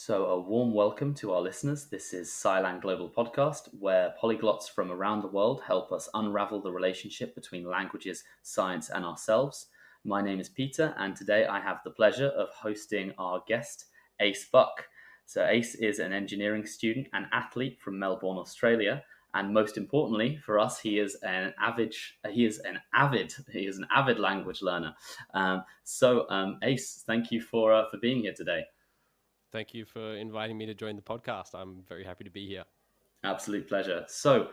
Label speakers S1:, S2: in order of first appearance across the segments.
S1: So, a warm welcome to our listeners. This is Silang Global Podcast, where polyglots from around the world help us unravel the relationship between languages, science, and ourselves. My name is Peter, and today I have the pleasure of hosting our guest, Ace Buck. So, Ace is an engineering student and athlete from Melbourne, Australia, and most importantly for us, he is an avid language learner. Ace, thank you for being here today.
S2: Thank you for inviting me to join the podcast. I'm very happy to be here.
S1: Absolute pleasure. So,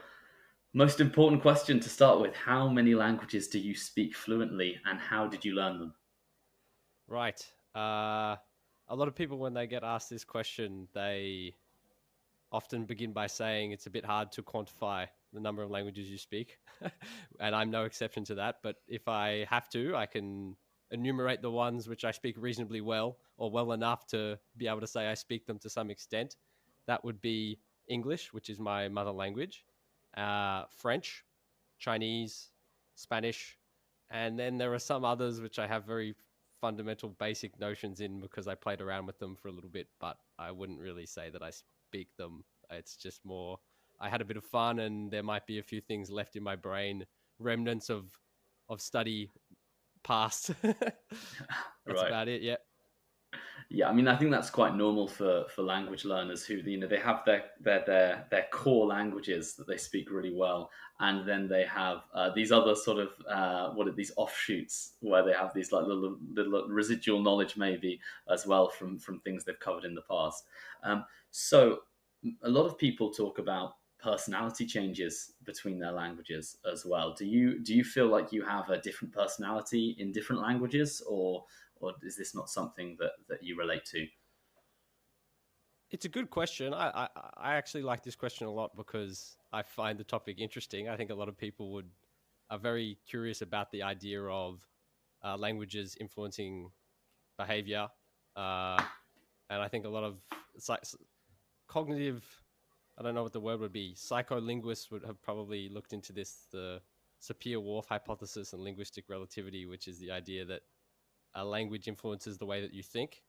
S1: most important question to start with: how many languages do you speak fluently, and how did you learn them?
S2: Right. A lot of people, when they get asked this question, they often begin by saying it's a bit hard to quantify the number of languages you speak. And I'm no exception to that. But if I have to, I can enumerate the ones which I speak reasonably well or well enough to be able to say I speak them to some extent. That would be English, which is my mother language, French, Chinese, Spanish, and then there are some others which I have very fundamental basic notions in because I played around with them for a little bit, but I wouldn't really say that I speak them. It's just more I had a bit of fun and there might be a few things left in my brain, remnants of study past. That's
S1: Right.
S2: about it. Yeah.
S1: Yeah, I mean, I think that's quite normal for language learners who they have their core languages that they speak really well, and then they have these other sort of what are these offshoots where they have these like little residual knowledge maybe as well from things they've covered in the past. So a lot of people talk about personality changes between their languages as well. Do you feel like you have a different personality in different languages, or is this not something that you relate to?
S2: It's a good question. I actually like this question a lot because I find the topic interesting. I think a lot of people are very curious about the idea of languages influencing behavior, uh, and I think a lot of cognitive. I don't know what the word would be. Psycholinguists would have probably looked into this, the Sapir-Whorf hypothesis and linguistic relativity, which is the idea that a language influences the way that you think.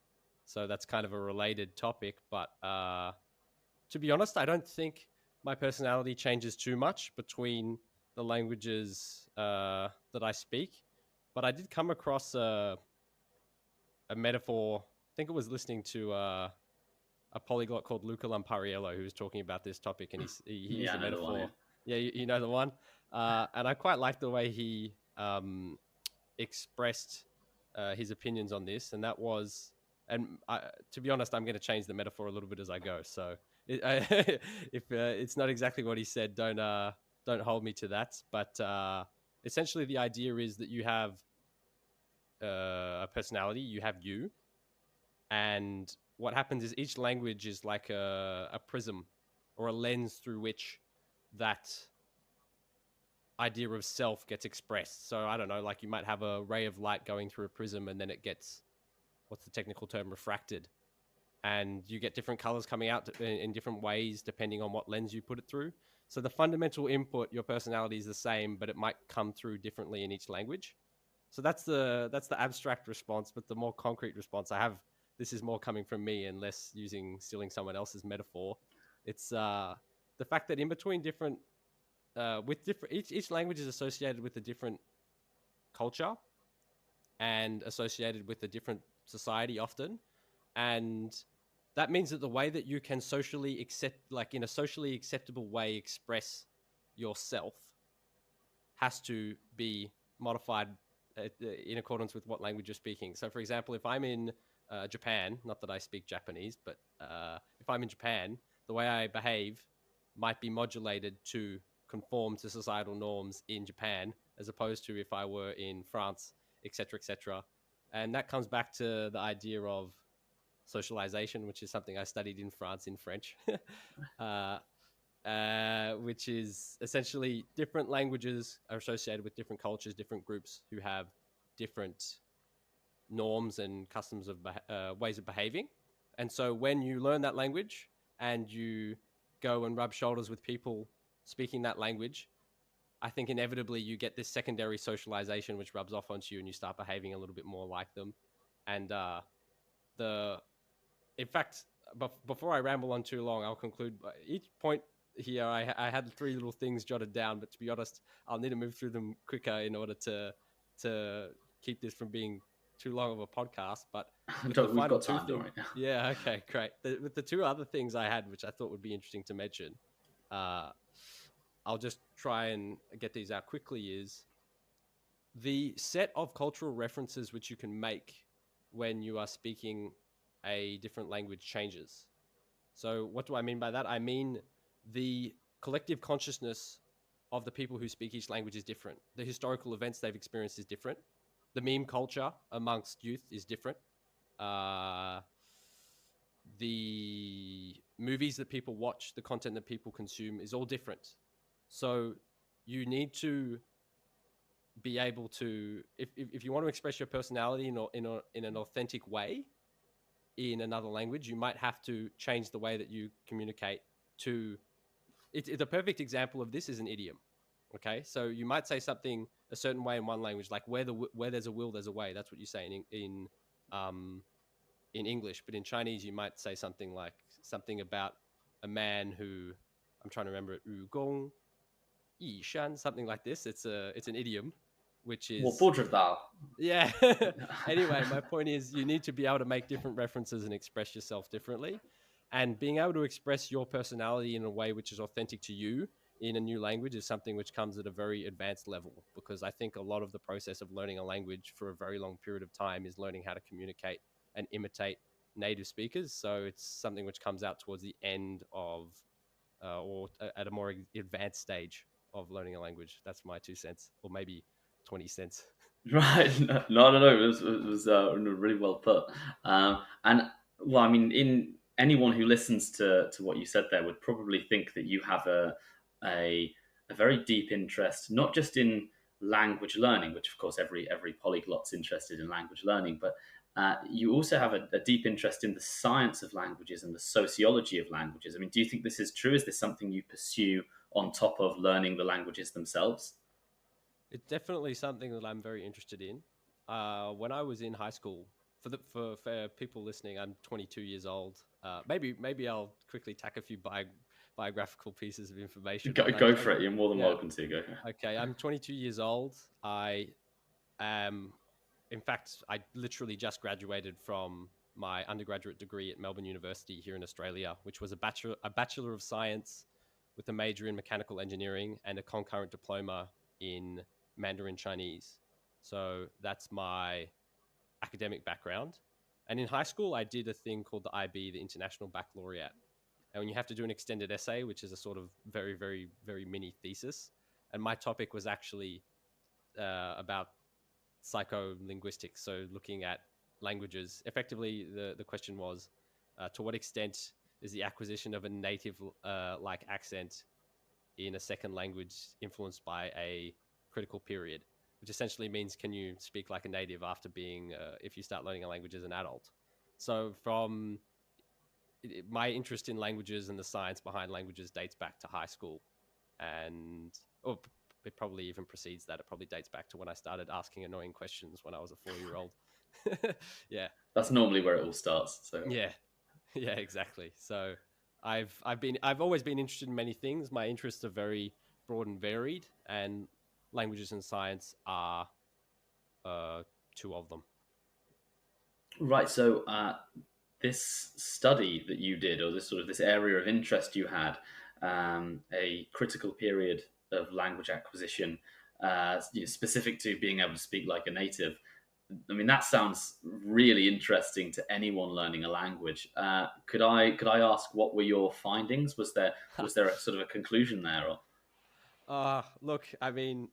S2: So that's kind of a related topic. But to be honest, I don't think my personality changes too much between the languages that I speak. But I did come across a metaphor. I think it was listening to a polyglot called Luca Lampariello who was talking about this topic, and he
S1: Yeah,
S2: used a
S1: I know the one. Yeah.
S2: metaphor. Yeah, you know the one. And I quite like the way he expressed his opinions on this, and that was, to be honest, I'm going to change the metaphor a little bit as I go. So if it's not exactly what he said, don't hold me to that. But essentially, the idea is that you have a personality, you have you, and what happens is each language is like a prism or a lens through which that idea of self gets expressed. So I don't know, like you might have a ray of light going through a prism and then it gets, what's the technical term, refracted. And you get different colors coming out in different ways depending on what lens you put it through. So the fundamental input, your personality is the same, but it might come through differently in each language. So that's the abstract response, but the more concrete response I have, this is more coming from me and less stealing someone else's metaphor. It's the fact that in between different with different each language is associated with a different culture and associated with a different society often, and that means that the way that you can socially accept, like in a socially acceptable way, express yourself has to be modified in accordance with what language you're speaking. So, for example, if I'm in Japan, not that I speak Japanese, but if I'm in Japan, the way I behave might be modulated to conform to societal norms in Japan, as opposed to if I were in France, etc., etc. And that comes back to the idea of socialization, which is something I studied in France in French. uh, which is essentially different languages are associated with different cultures, different groups who have different norms and customs of ways of behaving. And so when you learn that language and you go and rub shoulders with people speaking that language, I think inevitably you get this secondary socialization which rubs off onto you and you start behaving a little bit more like them. And the in fact, but before I ramble on too long, I'll conclude each point here. I had three little things jotted down, but to be honest, I'll need to move through them quicker in order to keep this from being too long of a podcast. But with the
S1: We've
S2: final
S1: got
S2: two
S1: time, don't
S2: things,
S1: worry.
S2: yeah, okay, great. With the two other things I had, which I thought would be interesting to mention, uh, I'll just try and get these out quickly. Is the set of cultural references which you can make when you are speaking a different language changes. So, what do I mean by that? I mean the collective consciousness of the people who speak each language is different. The historical events they've experienced is different. The meme culture amongst youth is different. Uh, the movies that people watch, the content that people consume is all different. So, you need to be able to, if you want to express your personality in an authentic way in another language, you might have to change the way that you communicate to the perfect example of this is an idiom. Okay, so you might say something a certain way in one language, like where there's a will, there's a way. That's what you say um, in English, but in Chinese, you might say something like something about a man who I'm trying to remember it, 武功yi shan, something like this. It's an idiom, which
S1: 我
S2: is
S1: 不知道.
S2: yeah. Anyway, my point is you need to be able to make different references and express yourself differently. And being able to express your personality in a way which is authentic to you in a new language is something which comes at a very advanced level, because I think a lot of the process of learning a language for a very long period of time is learning how to communicate and imitate native speakers. So it's something which comes out towards the end of or at a more advanced stage of learning a language. That's my 2 cents, or maybe 20 cents.
S1: Right. No. It was really well put. And well, I mean, in anyone who listens to what you said there would probably think that you have a a very deep interest, not just in language learning, which of course every polyglot's interested in language learning, but you also have a deep interest in the science of languages and the sociology of languages. I mean, do you think this is true? Is this something you pursue on top of learning the languages themselves?
S2: It's definitely something that I'm very interested in. When I was in high school, for people listening, I'm 22 years old. Maybe I'll quickly tack a few biographical pieces of information on.
S1: Go for it. You're more than
S2: Yeah.
S1: welcome to go.
S2: Okay, I'm 22 years old. I am, in fact, I literally just graduated from my undergraduate degree at Melbourne University here in Australia, which was a bachelor of science with a major in mechanical engineering and a concurrent diploma in Mandarin Chinese. So that's my academic background. And in high school, I did a thing called the IB, the International Baccalaureate. And when you have to do an extended essay, which is a sort of very, very, very mini thesis. And my topic was actually about psycholinguistics. So looking at languages. Effectively, the question was to what extent is the acquisition of a native like accent in a second language influenced by a critical period, which essentially means can you speak like a native after being, if you start learning a language as an adult? So from my interest in languages and the science behind languages dates back to high school, and or it probably even precedes that. It probably dates back to when I started asking annoying questions when I was a 4 year old. Yeah,
S1: That's normally where it all starts. So
S2: yeah, yeah, exactly. So I've always been interested in many things. My interests are very broad and varied, and languages and science are two of them.
S1: right. So this study that you did, or this area of interest you had, a critical period of language acquisition, specific to being able to speak like a native. I mean, that sounds really interesting to anyone learning a language. Could I ask what were your findings? Was there a sort of a conclusion there? Or
S2: Look, I mean,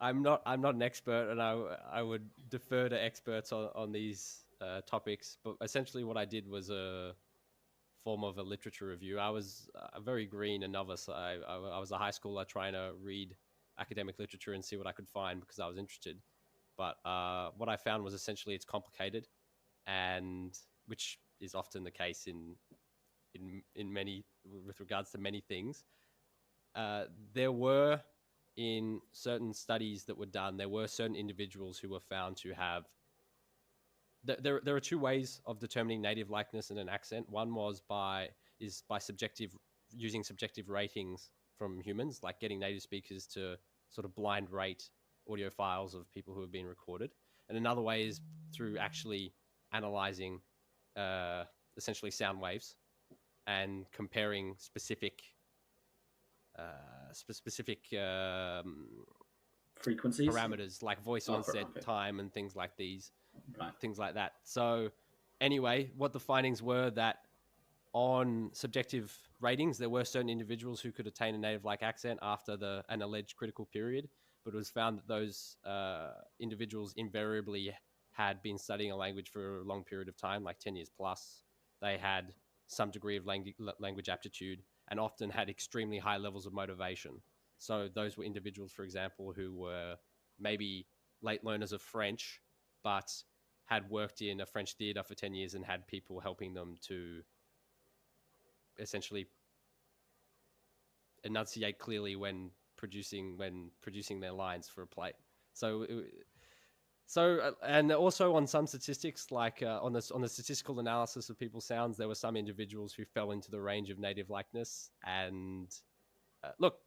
S2: I'm not an expert, and I would defer to experts on these topics. But essentially, what I did was a form of a literature review. I was a very green and novice. I was a high schooler trying to read academic literature and see what I could find because I was interested. But what I found was essentially it's complicated, and which is often the case in many with regards to many things. There were in certain studies that were done, there were certain individuals who were found to have there are two ways of determining native likeness in an accent. One is by subjective using subjective ratings from humans, like getting native speakers to sort of blind rate audio files of people who have been recorded. And another way is through actually analyzing uh, essentially sound waves and comparing specific
S1: Frequencies.
S2: parameters like voice
S1: Oh,
S2: onset
S1: okay.
S2: time and things like these,
S1: Right.
S2: things like that. So anyway, what the findings were that on subjective ratings, there were certain individuals who could attain a native-like accent after an alleged critical period, but it was found that those individuals invariably had been studying a language for a long period of time, like 10 years plus. They had some degree of language aptitude and often had extremely high levels of motivation. So those were individuals, for example, who were maybe late learners of French, but had worked in a French theater for 10 years and had people helping them to essentially enunciate clearly when producing their lines for a play. So and also on some statistics, like on the statistical analysis of people's sounds, there were some individuals who fell into the range of native likeness. And look,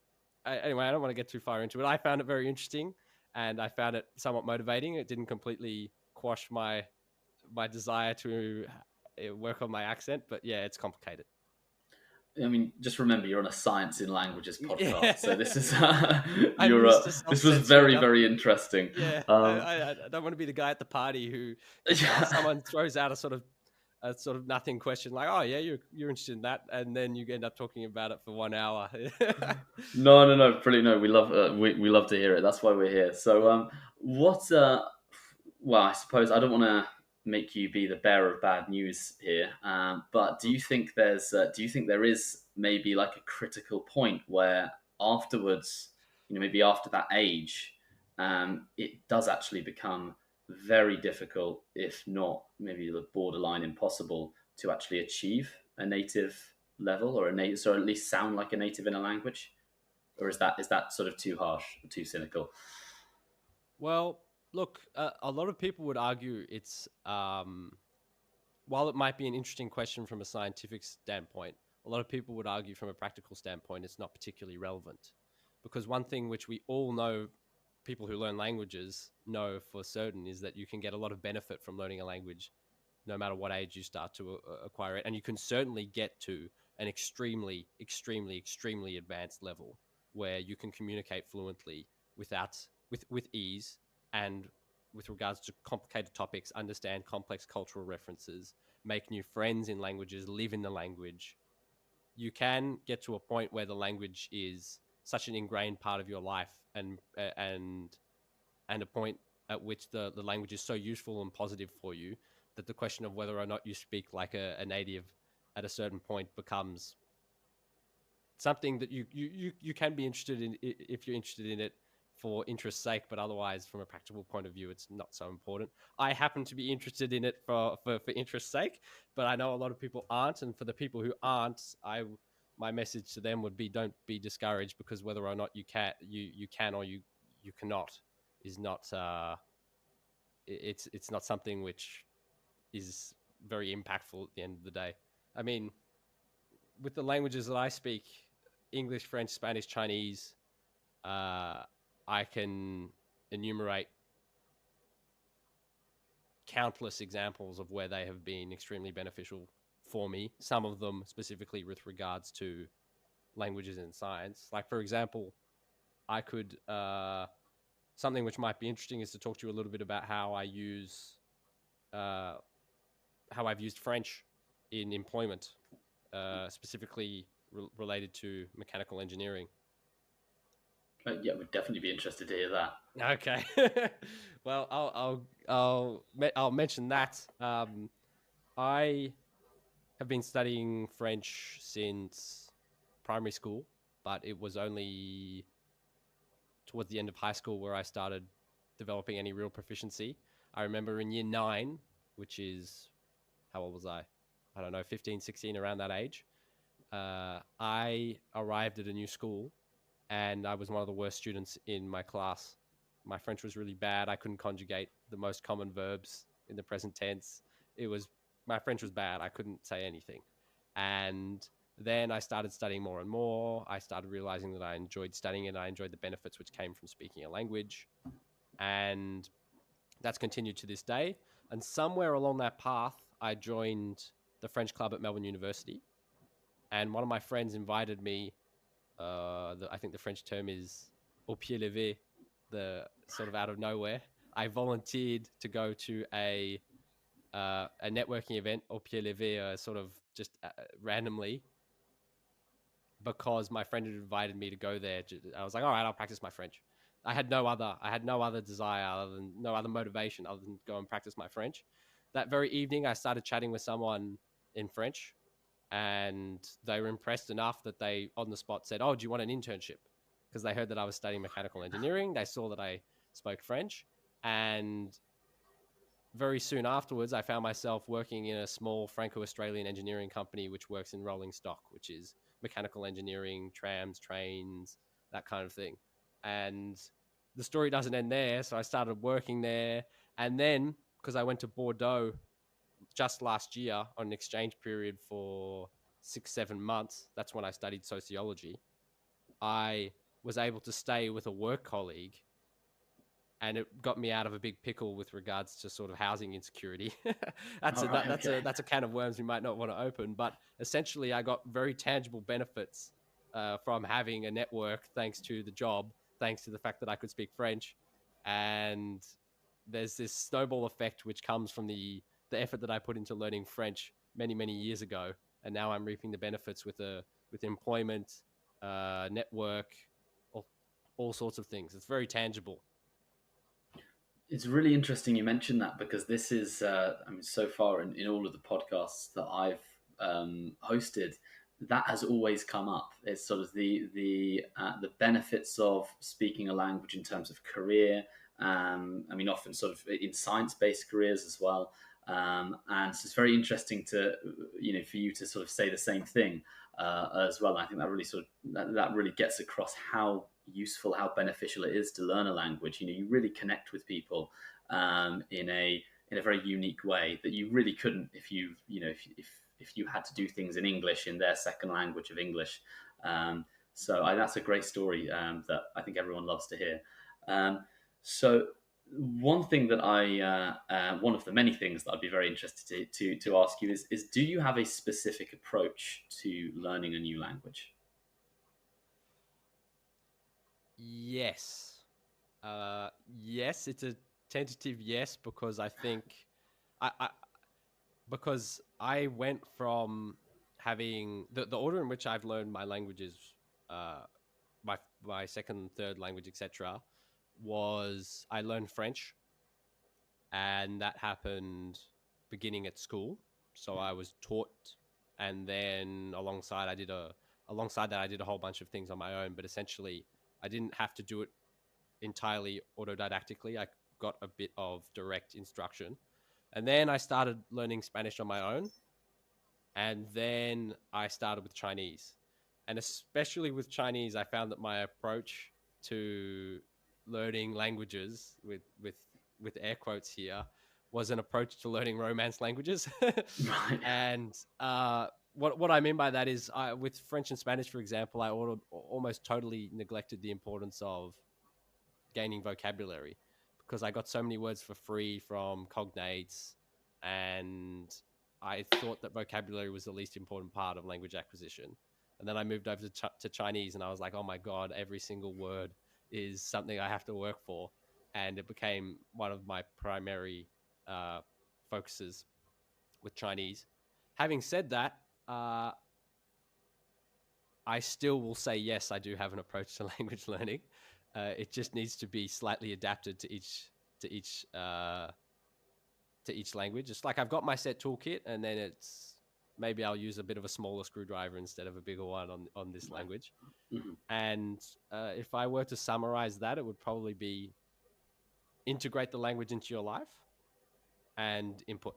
S2: anyway, I don't want to get too far into it. I found it very interesting, and I found it somewhat motivating. It didn't completely quash my desire to work on my accent, but yeah, it's complicated.
S1: I mean, just remember you're on a science in languages podcast, so
S2: Yeah.
S1: this is
S2: I'm used to
S1: this was
S2: self-censoring
S1: very
S2: other
S1: very
S2: people.
S1: interesting.
S2: Yeah,
S1: Um,
S2: I don't want to be the guy at the party who
S1: yeah.
S2: someone throws out a sort of nothing question like, "Oh yeah, you're interested in that," and then you end up talking about it for 1 hour.
S1: No, no, no, pretty no. We love to hear it. That's why we're here. So, what? Well, I suppose I don't want to make you be the bearer of bad news here, but do you think there is maybe like a critical point where afterwards, maybe after that age, it does actually become very difficult, if not maybe the borderline impossible, to actually achieve a native level or a native, so at least sound like a native in a language, or is that sort of too harsh, or too cynical?
S2: Well, look, a lot of people would argue it's while it might be an interesting question from a scientific standpoint, a lot of people would argue from a practical standpoint it's not particularly relevant. Because one thing which we all know, people who learn languages know for certain, is that you can get a lot of benefit from learning a language no matter what age you start to acquire it. And you can certainly get to an extremely, extremely, extremely advanced level where you can communicate fluently without with ease and with regards to complicated topics, understand complex cultural references, make new friends in languages, live in the language. You can get to a point where the language is such an ingrained part of your life, and a point at which the language is so useful and positive for you that the question of whether or not you speak like a native at a certain point becomes something that you can be interested in if you're interested in it for interest's sake, but otherwise, from a practical point of view, it's not so important. I happen to be interested in it for interest's sake, but I know a lot of people aren't, and for the people who aren't, my message to them would be don't be discouraged, because whether or not you can or you cannot is not it's not something which is very impactful at the end of the day. I mean, with the languages that I speak, English, French, Spanish, Chinese, uh, I can enumerate countless examples of where they have been extremely beneficial for me. Some of them specifically with regards to languages and science. Like, for example, I could, something which might be interesting is to talk to you a little bit about uh, how I've used French in employment, specifically related to mechanical engineering.
S1: Yeah, we'd definitely be interested to hear that.
S2: Okay. Well, I'll mention that. I have been studying French since primary school, but it was only towards the end of high school where I started developing any real proficiency. I remember in year 9, which is, how old was I? I don't know, 15, 16, around that age. I arrived at a new school and I was one of the worst students in my class. My French was really bad. I couldn't conjugate the most common verbs. in the present tense. It was, my French was bad. I couldn't say anything. And then I started studying more and more. I started realizing that I enjoyed studying it. I enjoyed the benefits which came from speaking a language. And that's continued to this day. And somewhere along that path, I joined the French club at Melbourne University. And one of my friends invited me. I think the French term is au pied levé, the sort of out of nowhere. I volunteered to go to a networking event au pied levé, sort of just randomly, because my friend had invited me to go there. I was like, all right, I'll practice my French. I had no other desire other than, no other motivation other than go and practice my French. That very evening, I started chatting with someone in French, and they were impressed enough that they on the spot said, "Oh, do you want an internship?" Because they heard that I was studying mechanical engineering. They saw that I spoke French, and very soon afterwards, I found myself working in a small Franco-Australian engineering company which works in rolling stock, which is mechanical engineering, trams, trains, that kind of thing. And the story doesn't end there. So I started working there. And then, because I went to Bordeaux just last year on an exchange period for 6, 7 months, that's when I studied sociology. I was able to stay with a work colleague, and it got me out of a big pickle with regards to sort of housing insecurity.
S1: All right. Okay.
S2: That's a can of worms we might not want to open. But essentially, I got very tangible benefits from having a network, thanks to the job, thanks to the fact that I could speak French, and there's this snowball effect which comes from the effort that I put into learning French many years ago, and now I'm reaping the benefits with employment, network, all sorts of things. It's very tangible.
S1: It's really interesting you mentioned that, because this is, I mean, so far in all of the podcasts that I've hosted, that has always come up. It's sort of the benefits of speaking a language in terms of career. I mean, often sort of in science-based careers as well. And so it's very interesting to, for you to sort of say the same thing as well. And I think that really that really gets across how useful, how beneficial it is to learn a language. You really connect with people in a very unique way that you really couldn't if if you had to do things in English, in their second language of English. That's a great story that I think everyone loves to hear. So one thing that one of the many things that I'd be very interested to ask you is do you have a specific approach to learning a new language?
S2: Yes. Yes, it's a tentative yes, because I think I because I went from having the order in which I've learned my languages, uh, my second, third language, etc., was I learned French, and that happened beginning at school. So I was taught, and then alongside that I did a whole bunch of things on my own. But essentially, I didn't have to do it entirely autodidactically. I got a bit of direct instruction, and then I started learning Spanish on my own, and then I started with Chinese. And especially with Chinese, I found that my approach to learning languages, with air quotes here, was an approach to learning Romance languages.
S1: Right.
S2: And what I mean by that is, with French and Spanish, for example, I almost totally neglected the importance of gaining vocabulary, because I got so many words for free from cognates, and I thought that vocabulary was the least important part of language acquisition. And then I moved over to Chinese, and I was like, oh my God, every single word is something I have to work for. And it became one of my primary uh, focuses with Chinese. Having said that, I still will say yes, I do have an approach to language learning. It just needs to be slightly adapted to each to each language. It's like I've got my set toolkit, and then it's maybe I'll use a bit of a smaller screwdriver instead of a bigger one on this
S1: Right.
S2: language.
S1: Mhm.
S2: And if I were to summarize that, it would probably be integrate the language into your life and input.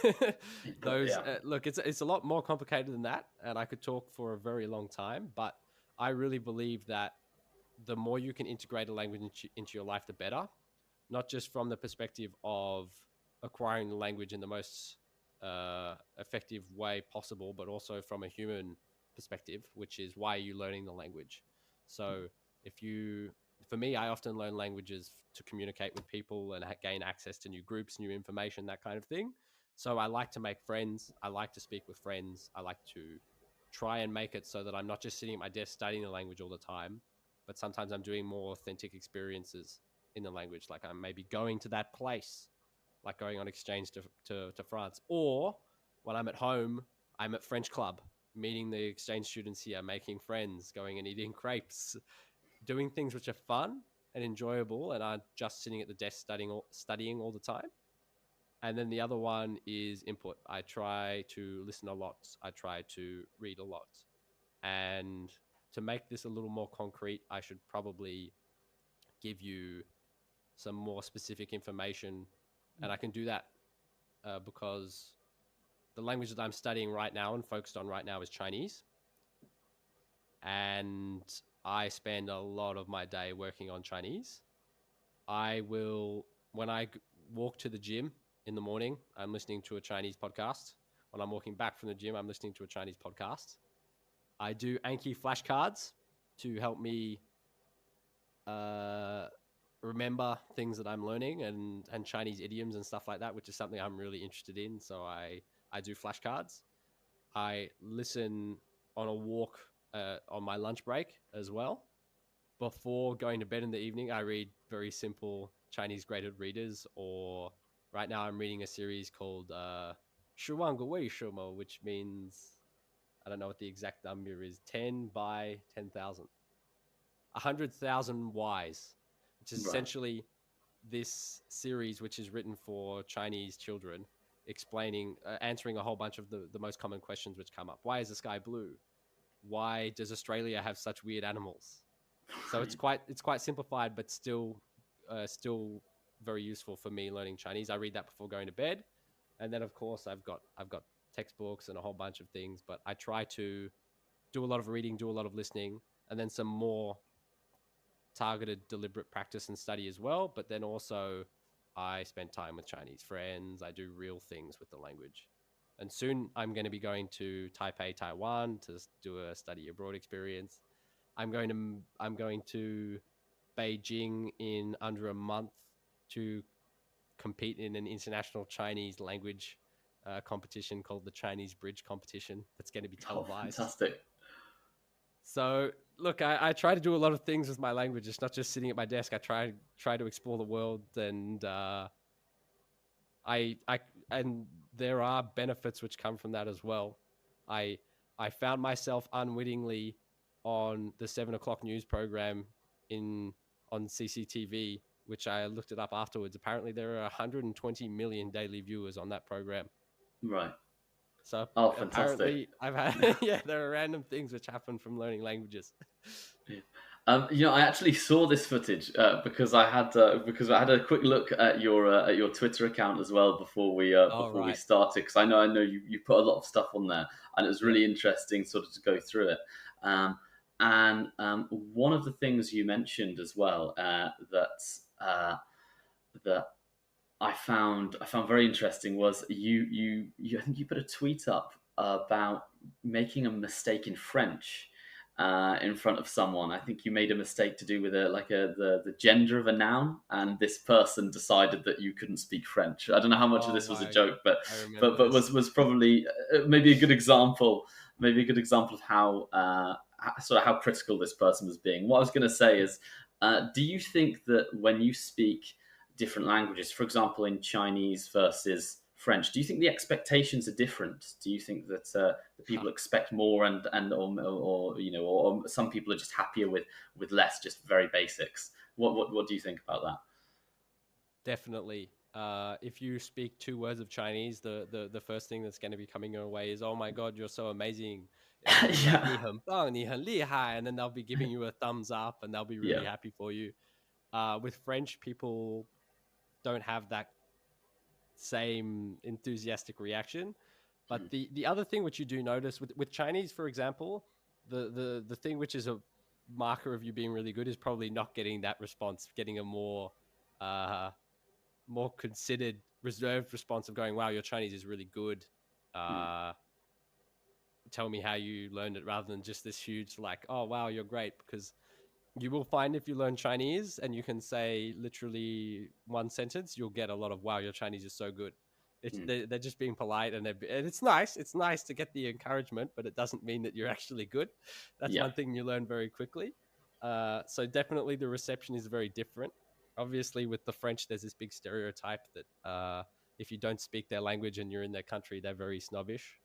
S1: Input,
S2: Those
S1: yeah.
S2: look, it's a lot more complicated than that, and I could talk for a very long time. But I really believe that the more you can integrate a language into your life, the better. Not just from the perspective of acquiring the language in the most effective way possible, but also from a human perspective, which is why are you learning the language? So if you, for me, I often learn languages to communicate with people and gain access to new groups, new information, that kind of thing. So I like to make friends. I like to speak with friends. I like to try and make it so that I'm not just sitting at my desk studying the language all the time, but sometimes I'm doing more authentic experiences in the language. Like I'm maybe going to that place, like going on exchange to France. Or when I'm at home, I'm at French club, meeting the exchange students here, making friends, going and eating crepes, doing things which are fun and enjoyable and aren't just sitting at the desk studying all the time. And then the other one is input. I try to listen a lot. I try to read a lot. And to make this a little more concrete, I should probably give you some more specific information. And I can do that because the language that I'm studying right now and focused on right now is Chinese. And I spend a lot of my day working on Chinese. I will, when I walk to the gym in the morning, I'm listening to a Chinese podcast. When I'm walking back from the gym, I'm listening to a Chinese podcast. I do Anki flashcards to help me uh, remember things that I'm learning and Chinese idioms and stuff like that, which is something I'm really interested in. So I do flashcards. I listen on a walk on my lunch break as well. Before going to bed in the evening, I read very simple Chinese graded readers, or right now I'm reading a series called 10万个为什么, which means, I don't know what the exact number is, 10 by 10,000. 100,000 whys, which is
S1: Right.
S2: essentially this series, which is written for Chinese children, explaining, answering a whole bunch of the most common questions which come up. Why is the sky blue? Why does Australia have such weird animals? So
S1: Right.
S2: it's quite simplified, but still very useful for me learning Chinese. I read that before going to bed, and then of course I've got textbooks and a whole bunch of things. But I try to do a lot of reading, do a lot of listening, and then some more targeted, deliberate practice and study as well. But then also, I spend time with Chinese friends. I do real things with the language. And soon I'm going to be going to Taipei, Taiwan to do a study abroad experience. I'm going to Beijing in under a month to compete in an international Chinese language competition called the Chinese Bridge Competition. That's going to be
S1: Oh,
S2: televised.
S1: fantastic.
S2: So look, I try to do a lot of things with my language. It's not just sitting at my desk. I try to explore the world, and I and there are benefits which come from that as well. I I found myself unwittingly on the 7 o'clock news program in on CCTV, which I looked it up afterwards. Apparently, there are 120 million daily viewers on that program.
S1: Right.
S2: So
S1: Oh, fantastic.
S2: apparently, I've had yeah, there are random things which happen from learning languages.
S1: Yeah. I actually saw this footage because I had a quick look at your Twitter account as well
S2: Oh
S1: before we
S2: right,
S1: started, because I know you put a lot of stuff on there, and it was
S2: yeah.
S1: really interesting sort of to go through it. And one of the things you mentioned as well, that I found very interesting was you I think you put a tweet up about making a mistake in French in front of someone. I think you made a mistake to do with the gender of a noun, and this person decided that you couldn't speak French. I don't know how much of
S2: Oh
S1: this was a
S2: my,
S1: joke,
S2: I remember this.
S1: was probably maybe a good example, of how sort of how critical this person was being. What I was going to say is, do you think that when you speak different languages, for example, in Chinese versus French, do you think the expectations are different? Do you think that the
S2: Huh.
S1: people expect more, or or some people are just happier with less, just very basics? What do you think about
S2: Definitely. If you speak 2 words of Chinese, the first thing that's going to be coming your way is, "Oh my God, you're so amazing," and you'll
S1: that?
S2: be like,
S1: Yeah,
S2: 你很棒,你很厉害, and then they'll be giving you a thumbs up, and they'll be really
S1: yeah,
S2: happy for you. With French, people don't have that same enthusiastic reaction. But the other thing which you do notice with Chinese, for example, the thing which is a marker of you being really good is probably not getting that response, getting a more more considered reserved response of going, "Wow, your Chinese is really good.
S1: Mm.
S2: Uh, Tell me how you learned it," rather than just this huge like, "Oh, wow, you're great." Because you will find if you learn Chinese and you can say literally one sentence, you'll get a lot of "Wow, your Chinese is so good."
S1: Mm.
S2: They're just being polite, and it's nice. It's nice to get the encouragement, but it doesn't mean that you're actually good. That's
S1: Yeah.
S2: one thing you learn very quickly. So definitely the reception is very different. Obviously, with the French, there's this big stereotype that if you don't speak their language and you're in their country, they're very snobbish.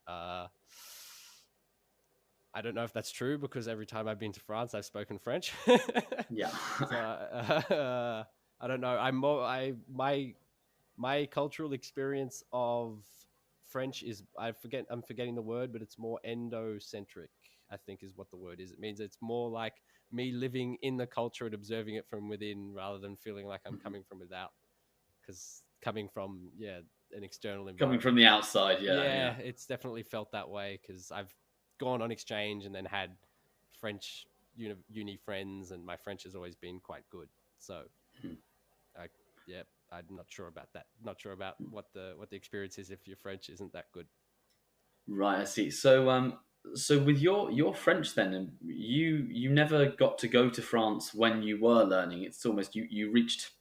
S2: I don't know if that's true because every time I've been to France, I've spoken French.
S1: Yeah.
S2: So I don't know. I'm more my cultural experience of French is I'm forgetting the word, but it's more endocentric. I think is what the word is. It means it's more like me living in the culture and observing it from within, rather than feeling like I'm
S1: Mhm.
S2: coming from without. Because coming from an external
S1: Coming from
S2: environment,
S1: the outside, yeah, yeah.
S2: yeah, it's definitely felt that way because I've gone on exchange and then had French uni friends, and my French has always been quite good. So,
S1: Mhm.
S2: I, yeah, I'm not sure about that. Not sure about what the experience is if your French isn't that good.
S1: Right, I see. So with your French then, and you never got to go to France when you were learning. It's almost you reached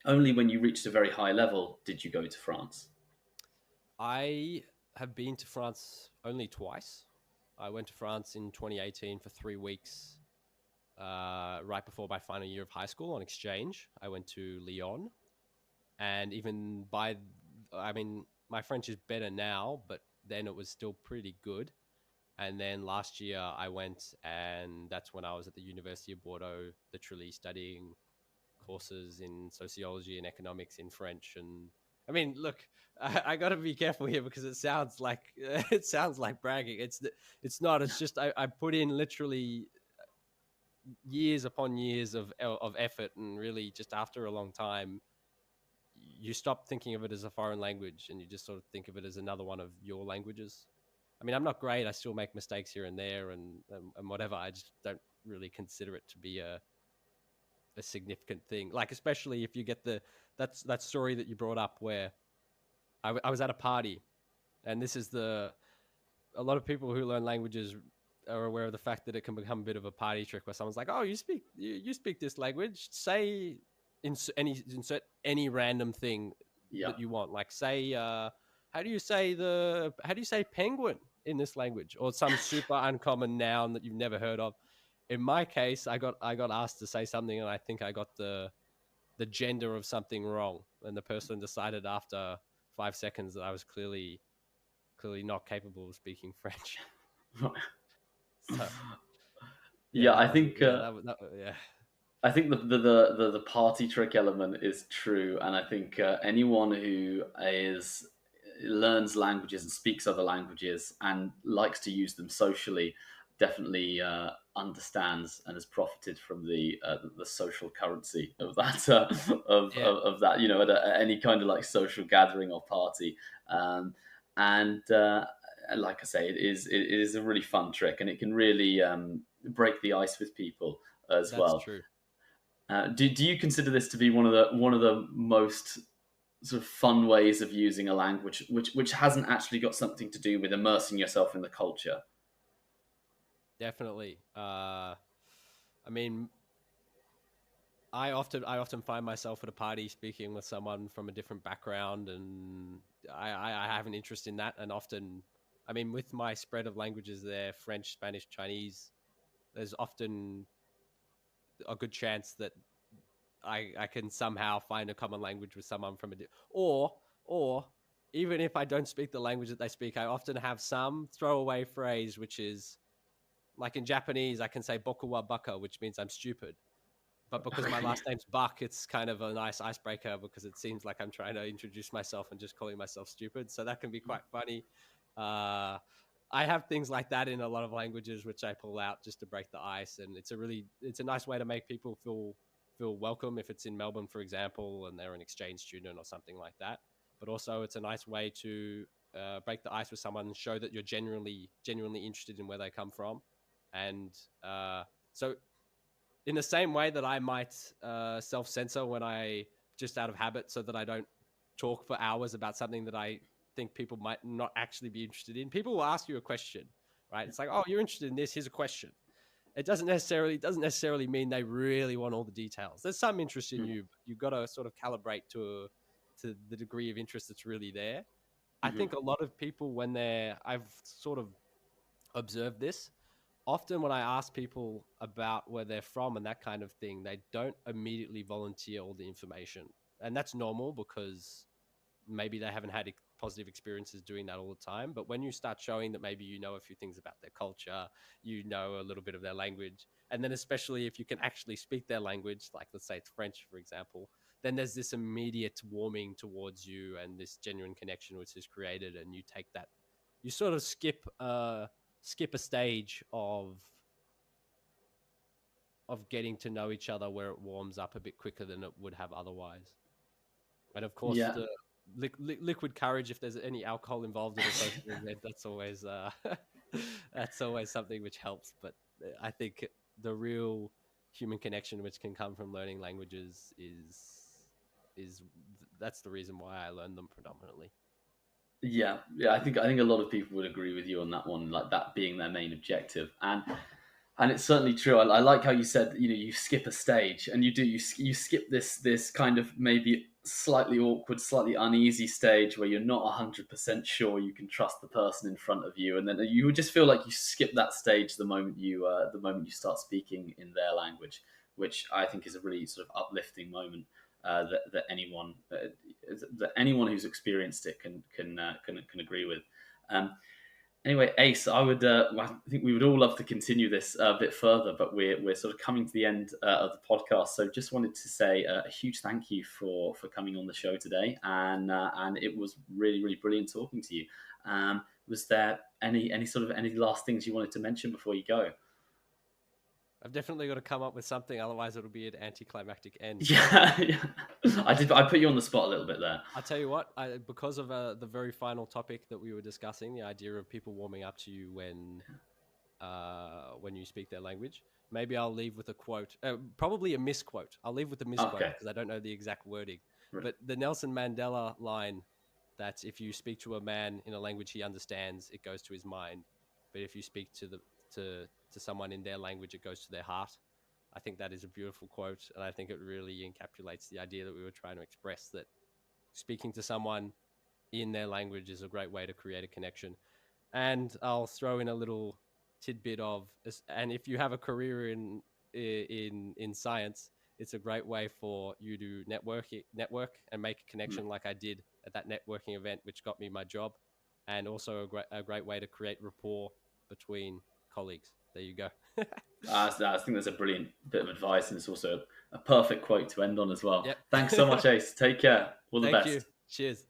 S1: only when you reached a very high level did you go to France.
S2: I have been to France only twice. I went to France in 2018 for 3 weeks, right before my final year of high school on exchange. I went to Lyon, and even I mean, my French is better now, but then it was still pretty good. And then last year I went, and that's when I was at the University of Bordeaux, literally studying courses in sociology and economics in French. And I mean, look, I got to be careful here because it sounds like it sounds like bragging. It's not. It's just I put in literally years upon years of effort, and really just after a long time you stop thinking of it as a foreign language and you just sort of think of it as another one of your languages. I mean, I'm not great. I still make mistakes here and there, and whatever. I just don't really consider it to be a significant thing. Like, especially if you get that story that you brought up where I was at a party, and this is the a lot of people who learn languages are aware of the fact that it can become a bit of a party trick where someone's like, "Oh, you speak this language? Say insert any random thing
S1: Yeah.
S2: that you want. Like, say, how do you say penguin in this language, or some super uncommon noun that you've never heard of?" In my case, I got asked to say something, and I think I got the gender of something wrong, and the person decided after 5 seconds that I was clearly not capable of speaking French. So yeah,
S1: Yeah,
S2: that wasn't. Yeah, yeah.
S1: I think the party trick element is true, and I think anyone who is learns languages and speaks other languages and likes to use them socially definitely understands and has profited from the social currency of that
S2: Yeah,
S1: of that, you know, at any kind of like social gathering or party. um, and like I say, it is a really fun trick, and it can really break the ice with people as
S2: that's
S1: well.
S2: true.
S1: Do you consider this to be one of the most sort of fun ways of using a language, which hasn't actually got something to do with immersing yourself in the culture?
S2: Definitely. I mean, I often find myself at a party speaking with someone from a different background, and I have an interest in that. And often, I mean, with my spread of languages there, French, Spanish, Chinese, there's often a good chance that I can somehow find a common language with someone from or even if I don't speak the language that they speak, I often have some throwaway phrase, which is like in Japanese, I can say boku wa baka, which means I'm stupid. But because my
S1: Okay.
S2: last name's Buck, it's kind of a nice icebreaker because it seems like I'm trying to introduce myself and just calling myself stupid. So that can be quite funny. Uh, I have things like that in a lot of languages, which I pull out just to break the ice, and it's a nice way to make people feel welcome if it's in Melbourne, for example, and they're an exchange student or something like that. But also, it's a nice way to break the ice with someone and show that you're genuinely interested in where they come from, and so in the same way that I might self censor when I just out of habit so that I don't talk for hours about something that I think people might not actually be interested in. People will ask you a question, right? It's like, oh, you're interested in this. Here's a question. It doesn't necessarily mean they really want all the details. There's some interest in
S1: Mm.
S2: you, but you've got to sort of calibrate to the degree of interest that's really there. I
S1: Mhm.
S2: think a lot of people, when I've sort of observed this, often when I ask people about where they're from and that kind of thing, they don't immediately volunteer all the information. And that's normal because maybe they haven't had positive experiences doing that all the time. But when you start showing that maybe you know a few things about their culture, you know a little bit of their language, and then especially if you can actually speak their language, like let's say it's French, for example, then there's this immediate warming towards you and this genuine connection which is created, and you take that, you sort of skip a stage of getting to know each other where it warms up a bit quicker than it would have otherwise. And of course,
S1: Yeah.
S2: the liquid courage, if there's any alcohol involved in a social event, that's always something which helps. But I think the real human connection which can come from learning languages is that's the reason why I learned them predominantly.
S1: Yeah, yeah, I think a lot of people would agree with you on that one, like that being their main objective, and it's certainly true. I like how you said, you skip a stage, and you skip this kind of maybe slightly awkward, slightly uneasy stage where you're not 100% sure you can trust the person in front of you, and then you would just feel like you skip that stage the moment you start speaking in their language, which I think is a really sort of uplifting moment. That anyone who's experienced it can agree with. Um, Anyway, Ace, I think we would all love to continue this a bit further, but we're sort of coming to the end of the podcast. So just wanted to say a huge thank you for coming on the show today, and it was really really brilliant talking to you. Was there any last things you wanted to mention before you go?
S2: I've definitely got to come up with something, otherwise it'll be an anticlimactic end.
S1: Yeah, yeah. I put you on the spot a little bit there.
S2: I'll tell you what, because of the very final topic that we were discussing, the idea of people warming up to you when you speak their language, maybe I'll leave with a quote, probably a misquote. I'll leave with the misquote
S1: Okay.
S2: because I don't know the exact wording.
S1: Right.
S2: But the Nelson Mandela line that if you speak to a man in a language he understands, it goes to his mind. But if you speak to someone in their language, it goes to their heart. I think that is a beautiful quote, and I think it really encapsulates the idea that we were trying to express, that speaking to someone in their language is a great way to create a connection. And I'll throw in a little tidbit of, and if you have a career in science, it's a great way for you to network and make a
S1: Mm.
S2: connection, like I did at that networking event, which got me my job, and also a great way to create rapport between colleagues. There you go.
S1: I think that's a brilliant bit of advice, and it's also a perfect quote to end on as well.
S2: Yep.
S1: Thanks so much, Ace. Take care. All the
S2: Thank you.
S1: best.
S2: Cheers.